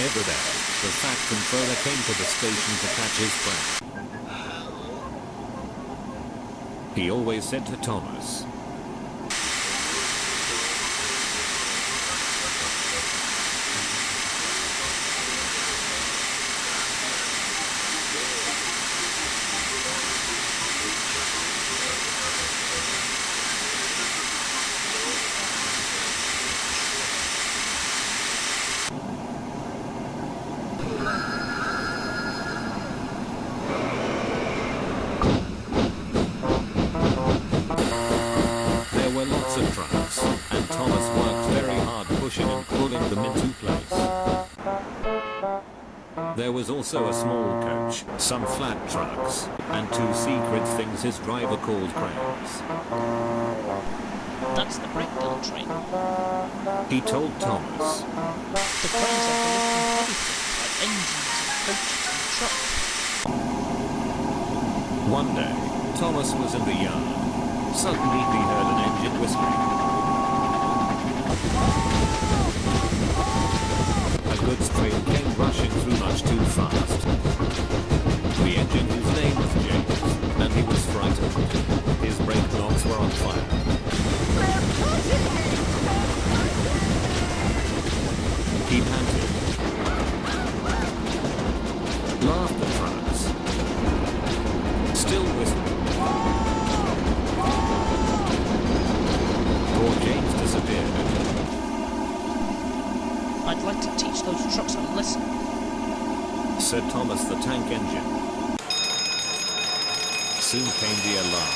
Every day, the fat controller came to the station to catch his prey. He always said to Thomas, there were lots of trucks, and Thomas worked very hard pushing and pulling them into place. There was also a small coach, some flat trucks, and two secret things his driver called cranes. That's the breakdown train. He told Thomas, The cranes are for lifting heavy things like engines and coaches and trucks. one day, Thomas was in the yard. Suddenly he heard an engine whistling. A goods train came rushing through much too fast. The engine, whose name was James, and he was frightened. His brake knobs were on fire. He panted. Laughed at trucks. Still whistled. Poor James disappeared. I'd like to teach those trucks a lesson. Said Thomas the tank engine. Soon came the alarm.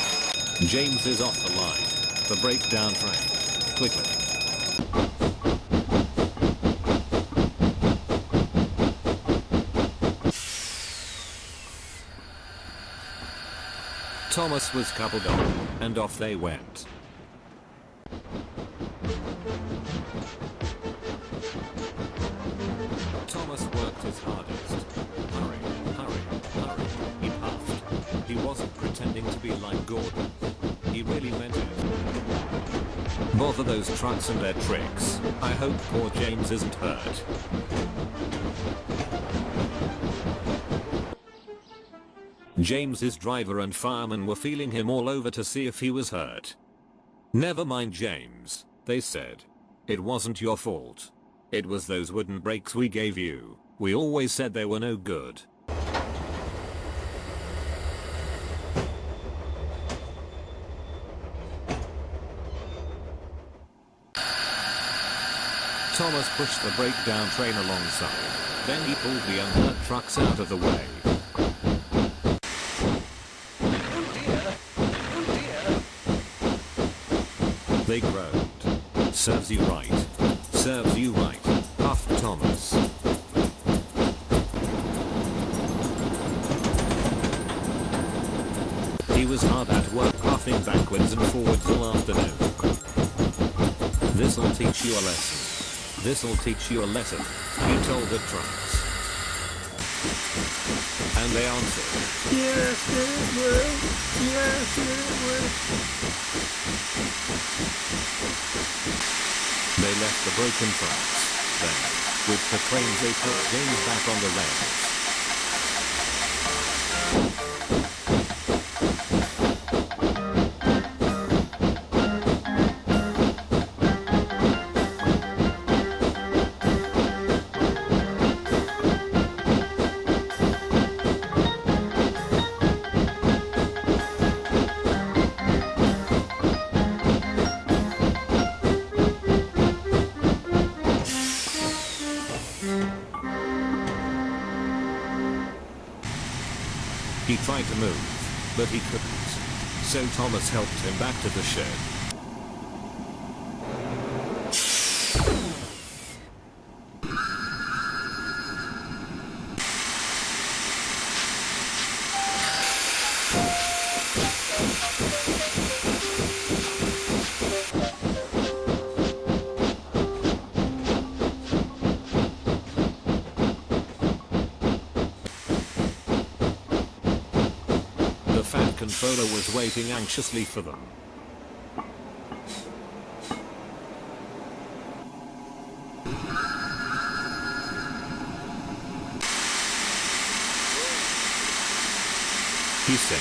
James is off the line. The breakdown train. Quickly. Thomas was coupled on, and off they went. Thomas worked his hardest. Hurry, hurry, hurry, he puffed. He wasn't pretending to be like Gordon. He really meant it. Bother those trucks and their tricks. I hope poor James isn't hurt. James, his driver and fireman were feeling him all over to see if he was hurt. Never mind James, they said. It wasn't your fault. It was those wooden brakes we gave you. We always said they were no good. Thomas pushed the breakdown train alongside. Then he pulled the unhurt trucks out of the way. They groaned. Serves you right. Serves you right, puffed Thomas. He was hard at work puffing backwards and forwards all afternoon. This'll teach you a lesson. This'll teach you a lesson, he told the trucks. And they answered, yes it will, yes it will. They left the broken tracks. Then, with the cranes they put James back on the rails. He tried to move, but he couldn't. So Thomas helped him back to the shed. The fat controller was waiting anxiously for them. he said.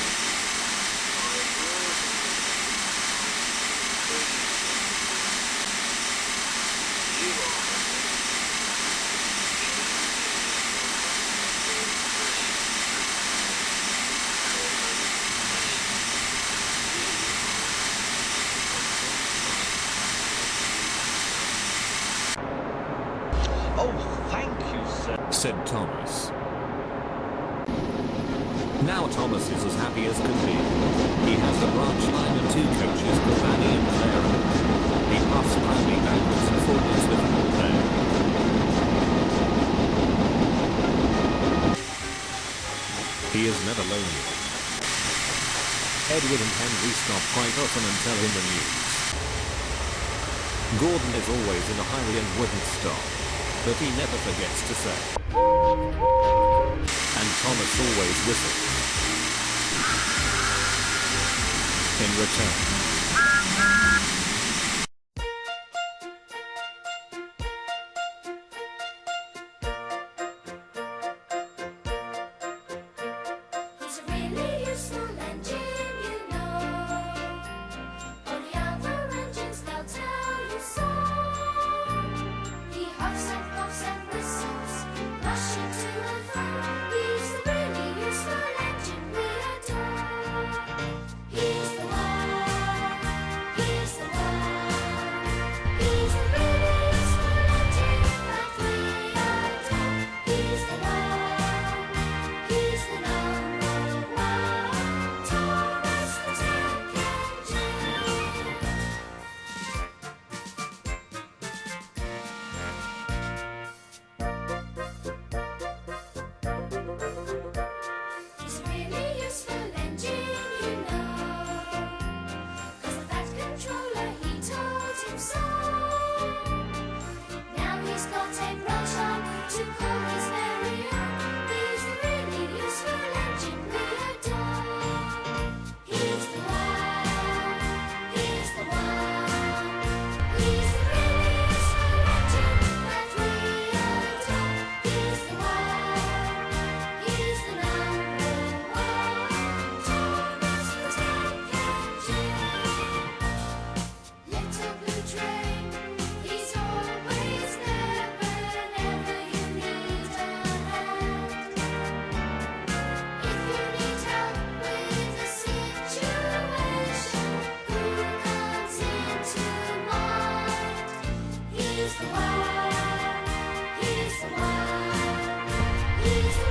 Oh, thank you, sir. Said Thomas. Now Thomas is as happy as can be. He has the branch line and 2 coaches for Fanny and Clara. He puffs proudly backwards and forwards with them all there. He is never lonely. Edward and Henry stop quite often and tell him the news. Gordon is always in a hurry and wouldn't stop, but he never forgets to say. And Thomas always whistles. In return. He's a really useful engine, you know. All the other engines, they'll tell you so. He huffs and puffs and whistles, rushing to and fro. He's the really useful engine we adore. He's the one, he's the one. He's the really useful engine that we adore. He's the one, he's the number one. Thomas the Tank Engine. He's a really useful engine, you know. 'Cause the Fat Controller, he told him so. Now he's got a branch line to call his very own. He's the really useful engine we adore. He's the one, he's the one. He's the really useful engine that we adore. He's the one, he's the number one. Thomas the Tank Engine. Little blue train, he's always there whenever you need a hand. If you need help with a situation, who comes into mind? He's the one, he's the one. He's the